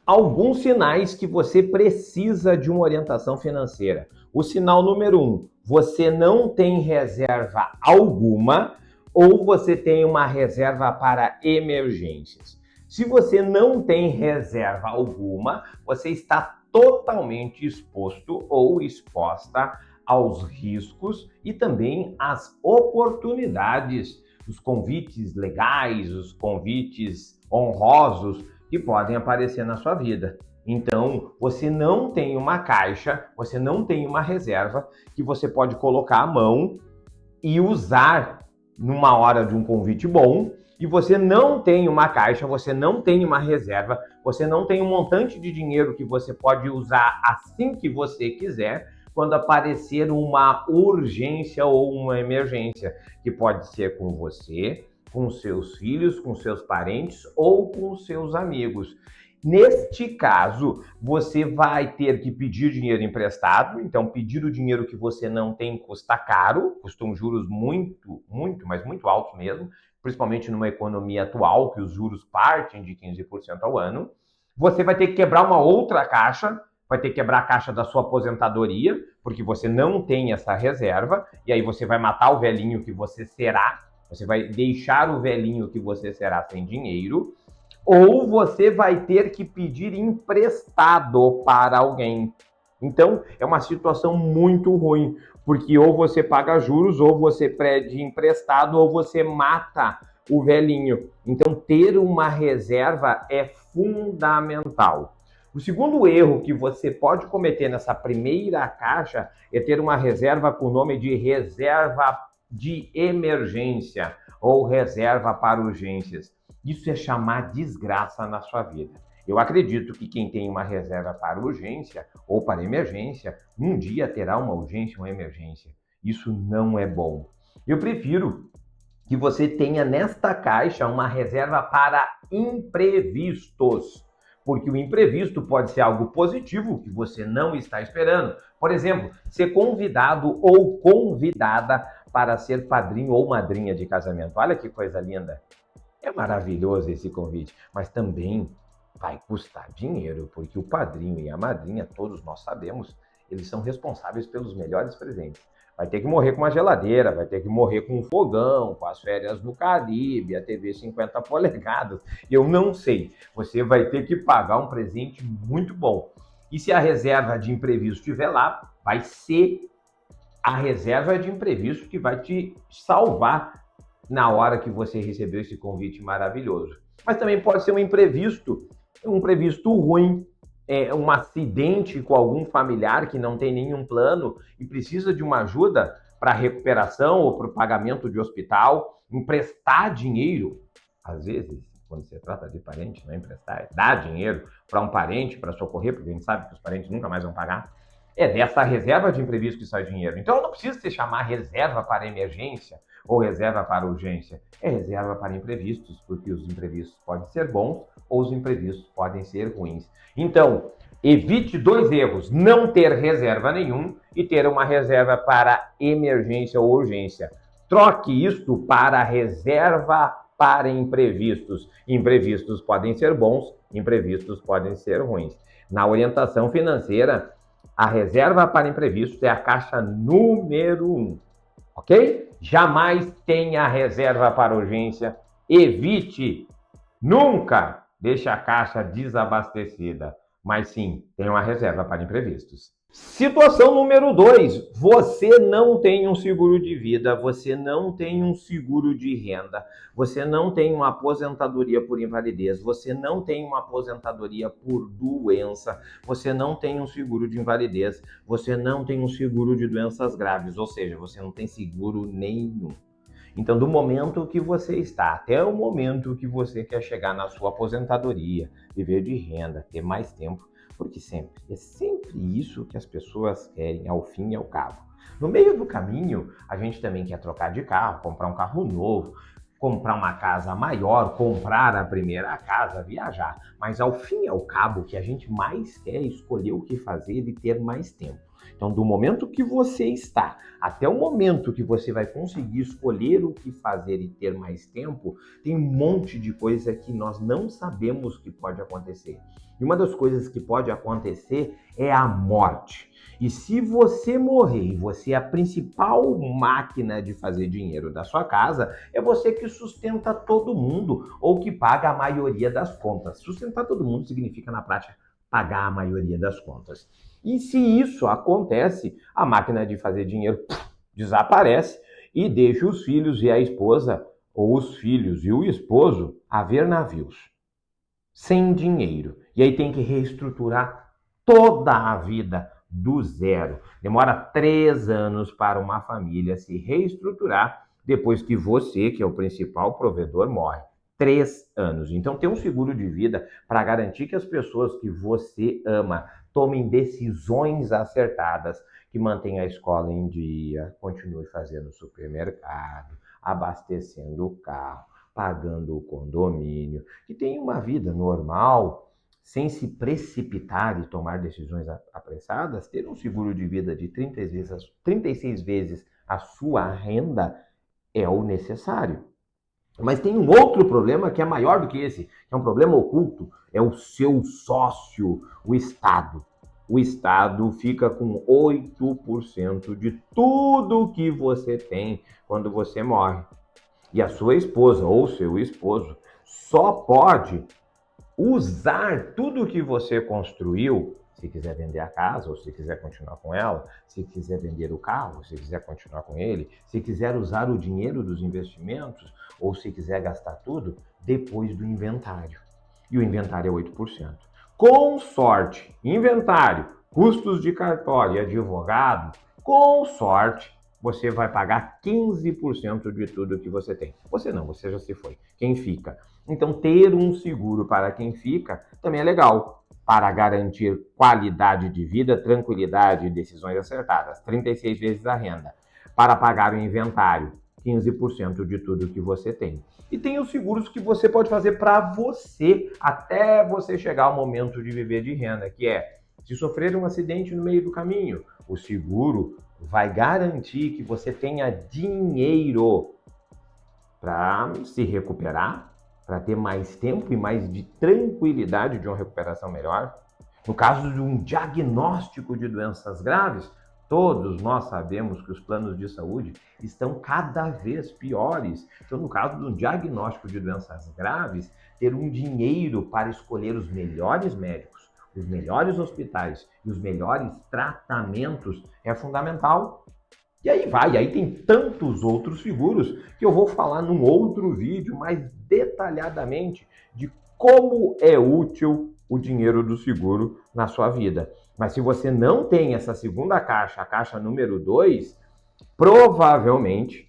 Alguns sinais que você precisa de uma orientação financeira. O sinal número 1, você não tem reserva alguma ou você tem uma reserva para emergências. Se você não tem reserva alguma, você está totalmente exposto ou exposta aos riscos e também às oportunidades, os convites legais, os convites honrosos que podem aparecer na sua vida. Então, você não tem uma caixa, você não tem uma reserva que você pode colocar à mão e usar numa hora de um convite bom, e você não tem uma caixa, você não tem uma reserva, você não tem um montante de dinheiro que você pode usar assim que você quiser, quando aparecer uma urgência ou uma emergência, que pode ser com você, com seus filhos, com seus parentes ou com seus amigos. Neste caso, você vai ter que pedir dinheiro emprestado, então pedir o dinheiro que você não tem custa caro, custam juros mas muito altos mesmo, principalmente numa economia atual, que os juros partem de 15% ao ano. Você vai ter que quebrar uma outra caixa, vai ter que quebrar a caixa da sua aposentadoria, porque você não tem essa reserva, e aí você vai matar o velhinho que você será, você vai deixar o velhinho que você será sem dinheiro, ou você vai ter que pedir emprestado para alguém. Então, é uma situação muito ruim, porque ou você paga juros, ou você pede emprestado, ou você mata o velhinho. Então, ter uma reserva é fundamental. O segundo erro que você pode cometer nessa primeira caixa é ter uma reserva com o nome de reserva de emergência ou reserva para urgências. Isso é chamar desgraça na sua vida. Eu acredito que quem tem uma reserva para urgência ou para emergência, um dia terá uma urgência ou uma emergência. Isso não é bom. Eu prefiro que você tenha nesta caixa uma reserva para imprevistos, porque o imprevisto pode ser algo positivo que você não está esperando. Por exemplo, ser convidado ou convidada para ser padrinho ou madrinha de casamento. Olha que coisa linda. É maravilhoso esse convite, mas também vai custar dinheiro, porque o padrinho e a madrinha, todos nós sabemos, eles são responsáveis pelos melhores presentes. Vai ter que morrer com uma geladeira, vai ter que morrer com um fogão, com as férias no Caribe, a TV 50 polegadas. Eu não sei. Você vai ter que pagar um presente muito bom. E se a reserva de imprevisto estiver lá, vai ser a reserva de imprevisto que vai te salvar na hora que você recebeu esse convite maravilhoso. Mas também pode ser um imprevisto ruim, um acidente com algum familiar que não tem nenhum plano e precisa de uma ajuda para recuperação ou para o pagamento de hospital, emprestar dinheiro. Às vezes, quando se trata de parente, não é emprestar, é dar dinheiro para um parente para socorrer, porque a gente sabe que os parentes nunca mais vão pagar. É dessa reserva de imprevisto que sai dinheiro. Então não precisa se chamar reserva para emergência ou reserva para urgência. É reserva para imprevistos, porque os imprevistos podem ser bons ou os imprevistos podem ser ruins. Então, evite dois erros: não ter reserva nenhum e ter uma reserva para emergência ou urgência. Troque isto para reserva para imprevistos. Imprevistos podem ser bons, imprevistos podem ser ruins. Na orientação financeira, a reserva para imprevistos é a caixa número 1, ok? Jamais tenha reserva para urgência. Evite, nunca deixe a caixa desabastecida, mas sim, tenha uma reserva para imprevistos. Situação número 2, você não tem um seguro de vida, você não tem um seguro de renda, você não tem uma aposentadoria por invalidez, você não tem uma aposentadoria por doença, você não tem um seguro de invalidez, você não tem um seguro de doenças graves, ou seja, você não tem seguro nenhum. Então, do momento que você está até o momento que você quer chegar na sua aposentadoria, viver de renda, ter mais tempo, porque é sempre isso que as pessoas querem, ao fim e ao cabo. No meio do caminho, a gente também quer trocar de carro, comprar um carro novo, comprar uma casa maior, comprar a primeira casa, viajar. Mas ao fim e ao cabo, o que a gente mais quer é escolher o que fazer e ter mais tempo. Então, do momento que você está até o momento que você vai conseguir escolher o que fazer e ter mais tempo, tem um monte de coisa que nós não sabemos que pode acontecer. E uma das coisas que pode acontecer é a morte. E se você morrer e você é a principal máquina de fazer dinheiro da sua casa, é você que sustenta todo mundo ou que paga a maioria das contas. Sustentar todo mundo significa, na prática, pagar a maioria das contas. E se isso acontece, a máquina de fazer dinheiro desaparece e deixa os filhos e a esposa, ou os filhos e o esposo, a ver navios, sem dinheiro. E aí tem que reestruturar toda a vida do zero. Demora 3 anos para uma família se reestruturar depois que você, que é o principal provedor, morre. 3 anos. Então tem um seguro de vida para garantir que as pessoas que você ama tomem decisões acertadas, que mantenham a escola em dia, continue fazendo o supermercado, abastecendo o carro, pagando o condomínio, que tenha uma vida normal, sem se precipitar e tomar decisões apressadas. Ter um seguro de vida de 36 vezes a sua renda é o necessário. Mas tem um outro problema que é maior do que esse, que é um problema oculto, é o seu sócio, o Estado. O Estado fica com 8% de tudo que você tem quando você morre. E a sua esposa ou seu esposo só pode usar tudo que você construiu, se quiser vender a casa ou se quiser continuar com ela, se quiser vender o carro, se quiser continuar com ele, se quiser usar o dinheiro dos investimentos ou se quiser gastar tudo, depois do inventário. E o inventário é 8%. Com sorte, inventário, custos de cartório e advogado, com sorte, você vai pagar 15% de tudo que você tem. Você não, você já se foi. Quem fica? Então, ter um seguro para quem fica também é legal, para garantir qualidade de vida, tranquilidade e decisões acertadas. 36 vezes a renda. Para pagar o inventário, 15% de tudo que você tem. E tem os seguros que você pode fazer para você, até você chegar ao momento de viver de renda, que é, se sofrer um acidente no meio do caminho, o seguro vai garantir que você tenha dinheiro para se recuperar, para ter mais tempo e mais de tranquilidade de uma recuperação melhor. No caso de um diagnóstico de doenças graves, todos nós sabemos que os planos de saúde estão cada vez piores. Então, no caso de um diagnóstico de doenças graves, ter um dinheiro para escolher os melhores médicos, os melhores hospitais e os melhores tratamentos é fundamental. E aí vai, aí tem tantos outros seguros que eu vou falar num outro vídeo mais detalhadamente de como é útil o dinheiro do seguro na sua vida. Mas se você não tem essa segunda caixa, a caixa número 2, provavelmente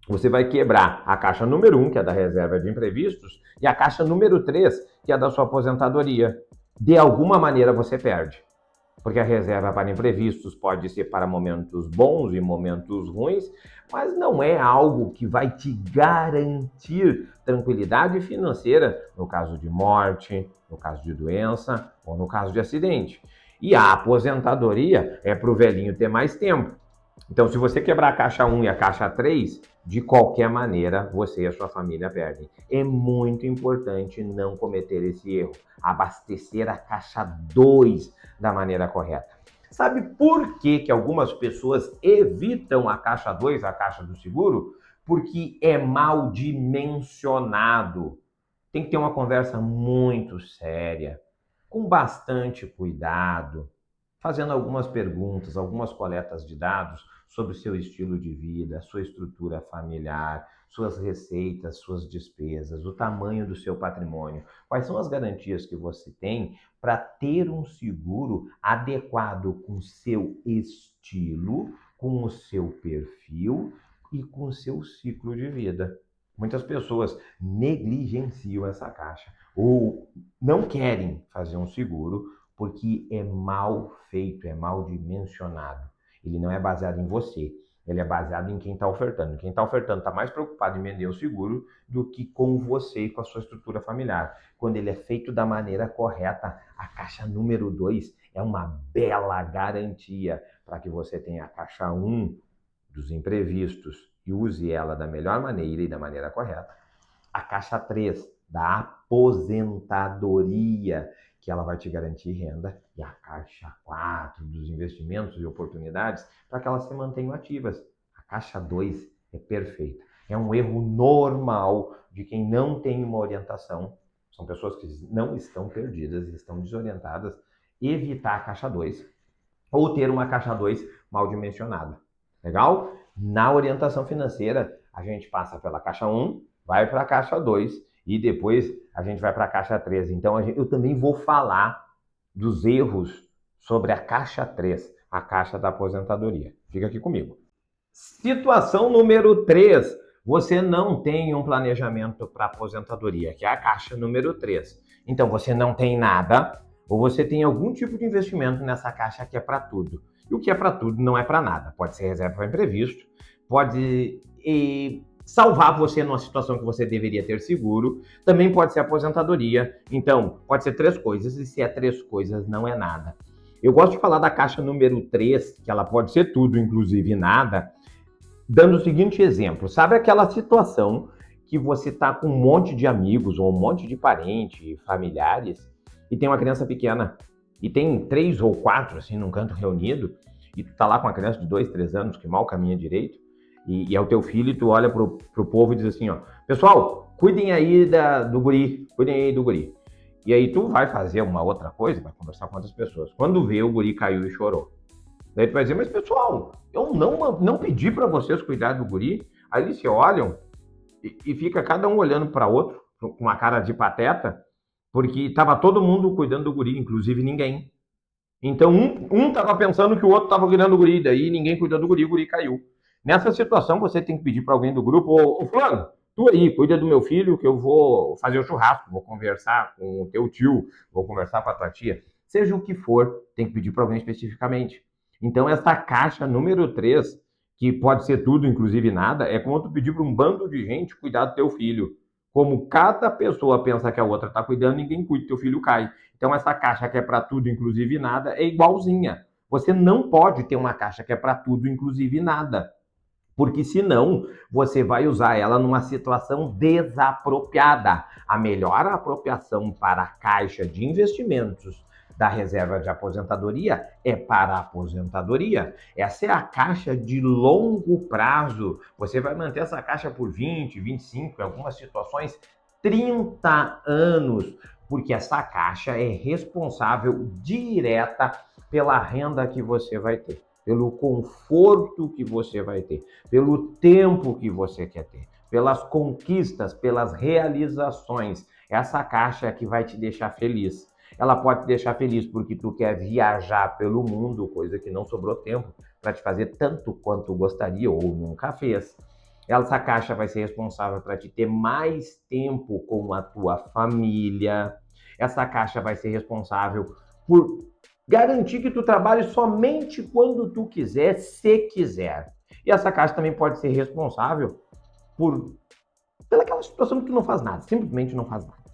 você vai quebrar a caixa número 1, que é da reserva de imprevistos, e a caixa número 3, que é da sua aposentadoria. De alguma maneira você perde. Porque a reserva para imprevistos pode ser para momentos bons e momentos ruins, mas não é algo que vai te garantir tranquilidade financeira no caso de morte, no caso de doença ou no caso de acidente. E a aposentadoria é para o velhinho ter mais tempo. Então, se você quebrar a caixa 1 e a caixa 3, de qualquer maneira, você e a sua família perdem. É muito importante não cometer esse erro. Abastecer a caixa 2 da maneira correta. Sabe por que algumas pessoas evitam a caixa 2, a caixa do seguro? Porque é mal dimensionado. Tem que ter uma conversa muito séria, com bastante cuidado, fazendo algumas perguntas, algumas coletas de dados sobre o seu estilo de vida, sua estrutura familiar, suas receitas, suas despesas, o tamanho do seu patrimônio. Quais são as garantias que você tem para ter um seguro adequado com o seu estilo, com o seu perfil e com o seu ciclo de vida? Muitas pessoas negligenciam essa caixa ou não querem fazer um seguro porque é mal feito, é mal dimensionado. Ele não é baseado em você, Ele é baseado em quem está ofertando. Quem está ofertando está mais preocupado em vender o seguro do que com você e com a sua estrutura familiar. Quando ele é feito da maneira correta, a caixa número 2 é uma bela garantia para que você tenha a caixa 1 dos imprevistos e use ela da melhor maneira e da maneira correta. A caixa 3 da aposentadoria, que ela vai te garantir renda, e a caixa 4 dos investimentos e oportunidades para que elas se mantenham ativas. A caixa 2 é perfeita. É um erro normal de quem não tem uma orientação. São pessoas que não estão perdidas, estão desorientadas. Evitar a caixa 2 ou ter uma caixa 2 mal dimensionada. Legal? Na orientação financeira, a gente passa pela caixa 1, vai para a caixa 2 e depois a gente vai para a caixa 3. Então, eu também vou falar dos erros sobre a caixa 3, a caixa da aposentadoria. Fica aqui comigo. Situação número 3. Você não tem um planejamento para aposentadoria, que é a caixa número 3. Então, você não tem nada ou você tem algum tipo de investimento nessa caixa que é para tudo. E o que é para tudo não é para nada. Pode ser reserva para imprevisto, pode salvar você numa situação que você deveria ter seguro, também pode ser aposentadoria. Então, pode ser 3 coisas, e se é 3 coisas, não é nada. Eu gosto de falar da caixa número 3, que ela pode ser tudo, inclusive nada, dando o seguinte exemplo. Sabe aquela situação que você está com um monte de amigos, ou um monte de parentes, familiares, e tem uma criança pequena, e tem 3 ou 4, assim, num canto reunido, e tu tá lá com uma criança de 2, 3 anos, que mal caminha direito, e é o teu filho, e tu olha pro povo e diz assim, ó, pessoal, cuidem aí do guri, cuidem aí do guri. E aí tu vai fazer uma outra coisa, vai conversar com outras pessoas. Quando vê, o guri caiu e chorou. Daí tu vai dizer, mas pessoal, eu não pedi para vocês cuidar do guri. Aí eles se olham e fica cada um olhando para outro, com uma cara de pateta, porque estava todo mundo cuidando do guri, inclusive ninguém. Então um estava pensando que o outro estava cuidando do guri, daí ninguém cuidou do guri, o guri caiu. Nessa situação, você tem que pedir para alguém do grupo, ô fulano, tu aí, cuida do meu filho que eu vou fazer o churrasco, vou conversar com o teu tio, vou conversar com a tua tia. Seja o que for, tem que pedir para alguém especificamente. Então, essa caixa número 3, que pode ser tudo, inclusive nada, é como tu pedir para um bando de gente cuidar do teu filho. Como cada pessoa pensa que a outra está cuidando, ninguém cuida, teu filho cai. Então, essa caixa que é para tudo, inclusive nada, é igualzinha. Você não pode ter uma caixa que é para tudo, inclusive nada. Porque senão você vai usar ela numa situação desapropriada. A melhor apropriação para a caixa de investimentos da reserva de aposentadoria é para a aposentadoria. Essa é a caixa de longo prazo. Você vai manter essa caixa por 20, 25, em algumas situações, 30 anos, porque essa caixa é responsável direta pela renda que você vai ter, pelo conforto que você vai ter, pelo tempo que você quer ter, pelas conquistas, pelas realizações. Essa caixa é que vai te deixar feliz. Ela pode te deixar feliz porque tu quer viajar pelo mundo, coisa que não sobrou tempo para te fazer tanto quanto gostaria ou nunca fez. Essa caixa vai ser responsável para te ter mais tempo com a tua família. Essa caixa vai ser responsável por garantir que tu trabalhe somente quando tu quiser, se quiser. E essa caixa também pode ser responsável pelaquela situação que tu não faz nada, simplesmente não faz nada.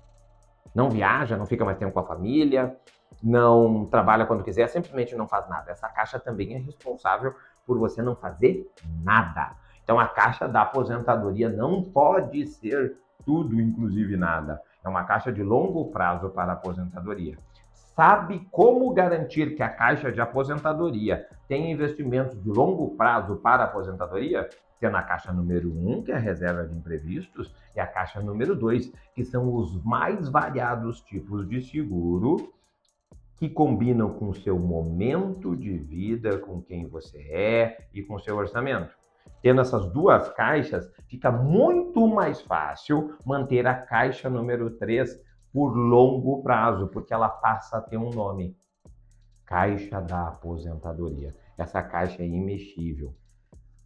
Não viaja, não fica mais tempo com a família, não trabalha quando quiser, simplesmente não faz nada. Essa caixa também é responsável por você não fazer nada. Então a caixa da aposentadoria não pode ser tudo, inclusive nada. É uma caixa de longo prazo para a aposentadoria. Sabe como garantir que a caixa de aposentadoria tem investimentos de longo prazo para a aposentadoria? Tendo a caixa número 1, que é a reserva de imprevistos, e a caixa número 2, que são os mais variados tipos de seguro que combinam com o seu momento de vida, com quem você é e com o seu orçamento. Tendo essas duas caixas, fica muito mais fácil manter a caixa número 3 por longo prazo, porque ela passa a ter um nome: Caixa da Aposentadoria. Essa caixa é imexível.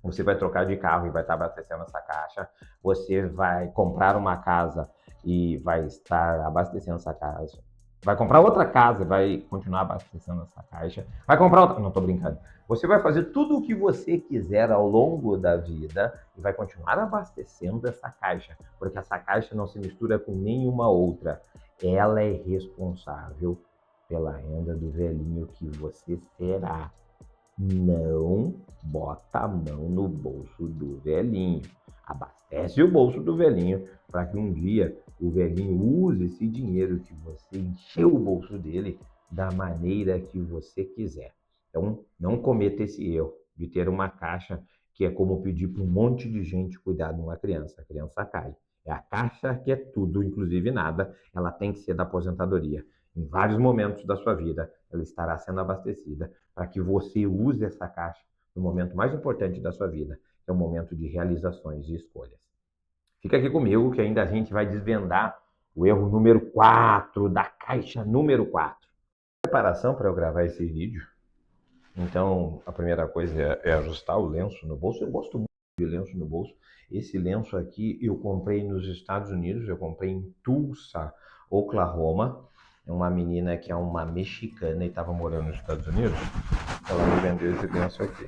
Você vai trocar de carro e vai estar abastecendo essa caixa. Você vai comprar uma casa e vai estar abastecendo essa casa. Vai comprar outra casa, vai continuar abastecendo essa caixa, vai comprar outra. Não, tô brincando. Você vai fazer tudo o que você quiser ao longo da vida e vai continuar abastecendo essa caixa, porque essa caixa não se mistura com nenhuma outra. Ela é responsável pela renda do velhinho que você será. Não bota a mão no bolso do velhinho. Abastece o bolso do velhinho para que um dia o velhinho use esse dinheiro que você encheu o bolso dele da maneira que você quiser. Então, não cometa esse erro de ter uma caixa que é como pedir para um monte de gente cuidar de uma criança. A criança cai. É a caixa que é tudo, inclusive nada. Ela tem que ser da aposentadoria. Em vários momentos da sua vida, ela estará sendo abastecida para que você use essa caixa no momento mais importante da sua vida, que é o momento de realizações e escolhas. Fica aqui comigo que ainda a gente vai desvendar o erro número 4 da caixa número 4. Preparação para eu gravar esse vídeo. Então, a primeira coisa é ajustar o lenço no bolso. Eu gosto muito de lenço no bolso. Esse lenço aqui eu comprei nos Estados Unidos, eu comprei em Tulsa, Oklahoma. É uma menina que é uma mexicana e estava morando nos Estados Unidos. Ela me vendeu esse lenço aqui.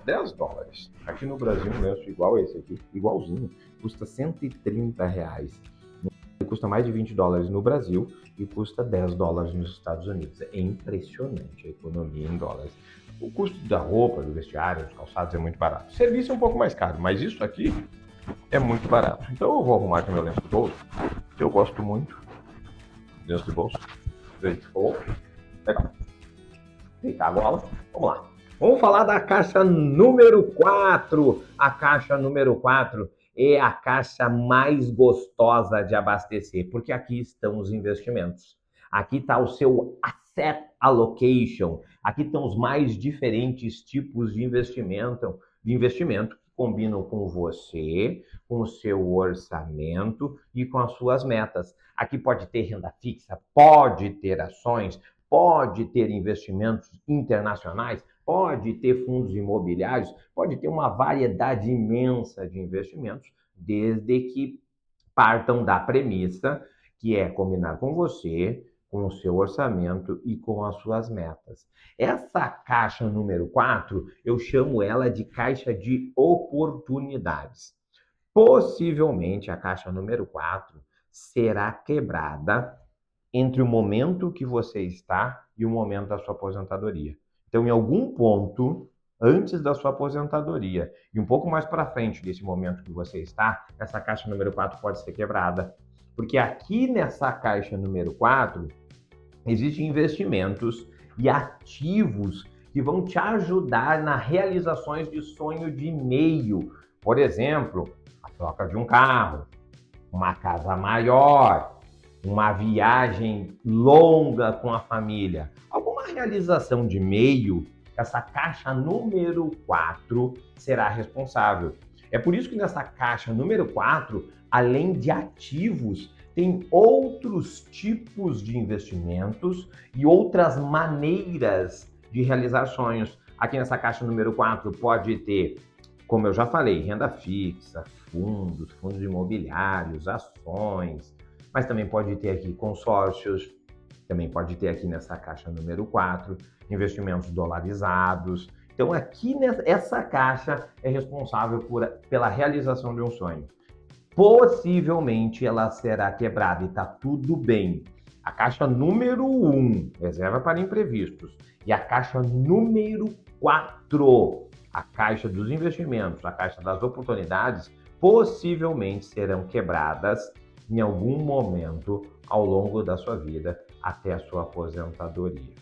$10. Aqui no Brasil, um lenço igual esse aqui, igualzinho, custa R$130. Ele custa mais de $20 no Brasil e custa $10 nos Estados Unidos. É impressionante a economia em dólares. O custo da roupa, do vestiário, dos calçados é muito barato. O serviço é um pouco mais caro, mas isso aqui é muito barato. Então eu vou arrumar aqui meu lenço de bolso, que eu gosto muito. Lenço de bolso. Legal. Deitar a gola. Vamos lá. Vamos falar da caixa número 4. A caixa número 4 é a caixa mais gostosa de abastecer, porque aqui estão os investimentos. Aqui está o seu asset allocation. Aqui estão os mais diferentes tipos de investimento que combinam com você, com o seu orçamento e com as suas metas. Aqui pode ter renda fixa, pode ter ações, pode ter investimentos internacionais, pode ter fundos imobiliários, pode ter uma variedade imensa de investimentos, desde que partam da premissa que é combinar com você, com o seu orçamento e com as suas metas. Essa caixa número 4, eu chamo ela de caixa de oportunidades. Possivelmente a caixa número 4 será quebrada entre o momento que você está e o momento da sua aposentadoria. Então, em algum ponto, antes da sua aposentadoria e um pouco mais para frente desse momento que você está, essa caixa número 4 pode ser quebrada. Porque aqui nessa caixa número 4, existem investimentos e ativos que vão te ajudar nas realizações de sonho de meio. Por exemplo, a troca de um carro, uma casa maior, uma viagem longa com a família, alguma realização de meio, essa caixa número 4 será responsável. É por isso que nessa caixa número 4, além de ativos, tem outros tipos de investimentos e outras maneiras de realizar sonhos. Aqui nessa caixa número 4 pode ter, como eu já falei, renda fixa, fundos imobiliários, ações, mas também pode ter aqui consórcios, também pode ter aqui nessa caixa número 4, investimentos dolarizados. Então aqui essa caixa é responsável pela realização de um sonho. Possivelmente ela será quebrada e está tudo bem. A caixa número 1, reserva para imprevistos, e a caixa número 4, a caixa dos investimentos, a caixa das oportunidades, possivelmente serão quebradas em algum momento ao longo da sua vida até a sua aposentadoria.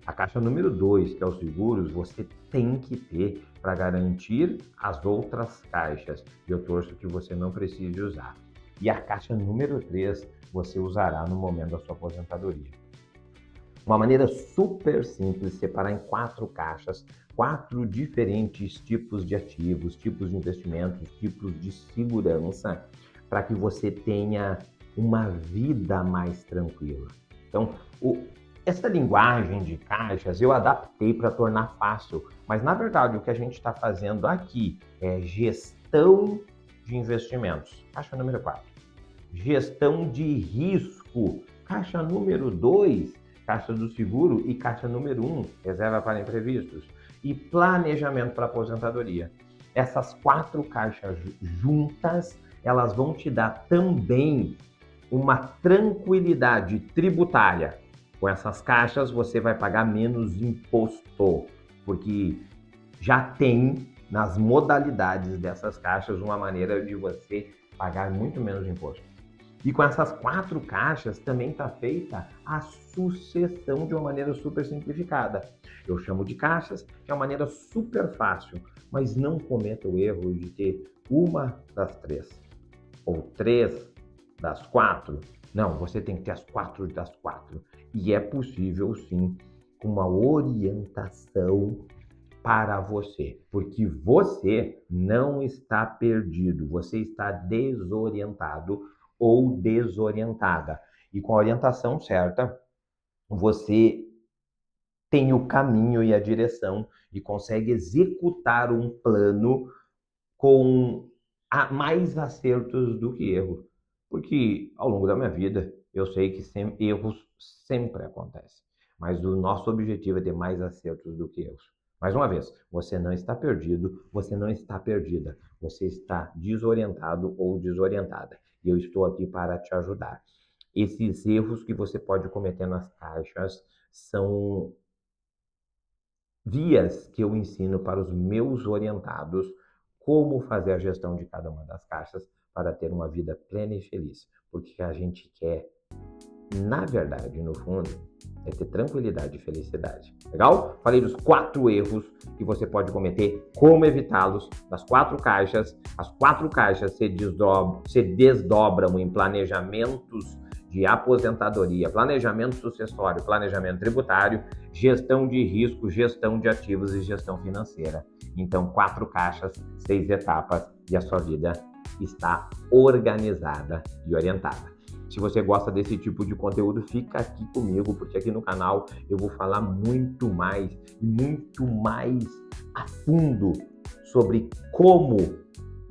A caixa número 2, que é os seguros, você tem que ter para garantir as outras caixas. E eu torço que você não precise usar. E a caixa número 3, você usará no momento da sua aposentadoria. Uma maneira super simples de separar em 4 caixas, 4 diferentes tipos de ativos, tipos de investimentos, tipos de segurança, para que você tenha uma vida mais tranquila. Então, essa linguagem de caixas eu adaptei para tornar fácil, mas na verdade o que a gente está fazendo aqui é gestão de investimentos, caixa número 4. Gestão de risco, caixa número 2, Caixa do seguro e caixa número 1, reserva para imprevistos, e planejamento para aposentadoria. Essas 4 caixas juntas, elas vão te dar também uma tranquilidade tributária. Com essas caixas você vai pagar menos imposto, porque já tem nas modalidades dessas caixas uma maneira de você pagar muito menos imposto. E com essas 4 caixas também está feita a sucessão de uma maneira super simplificada. Eu chamo de caixas, que é uma maneira super fácil, mas não cometa o erro de ter uma das 3 ou 3 das 4. Não, você tem que ter as 4 das 4. E é possível sim, com uma orientação para você, porque você não está perdido, você está desorientado ou desorientada. E com a orientação certa, você tem o caminho e a direção e consegue executar um plano com mais acertos do que erros. Porque ao longo da minha vida, eu sei que erros sempre acontecem. Mas o nosso objetivo é ter mais acertos do que erros. Mais uma vez, você não está perdido, você não está perdida. Você está desorientado ou desorientada. E eu estou aqui para te ajudar. Esses erros que você pode cometer nas caixas são vias que eu ensino para os meus orientados como fazer a gestão de cada uma das caixas para ter uma vida plena e feliz. Porque a gente quer, na verdade, no fundo, é ter tranquilidade e felicidade. Legal? Falei dos 4 erros que você pode cometer, como evitá-los, das 4 caixas. As 4 caixas se desdobram em planejamentos de aposentadoria, planejamento sucessório, planejamento tributário, gestão de risco, gestão de ativos e gestão financeira. Então, 4 caixas, 6 etapas e a sua vida está organizada e orientada. Se você gosta desse tipo de conteúdo, fica aqui comigo, porque aqui no canal eu vou falar muito mais a fundo sobre como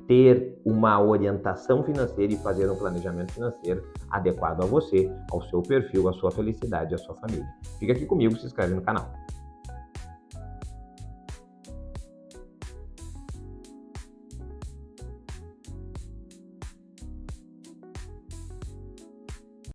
ter uma orientação financeira e fazer um planejamento financeiro adequado a você, ao seu perfil, à sua felicidade, à sua família. Fica aqui comigo, se inscreve no canal.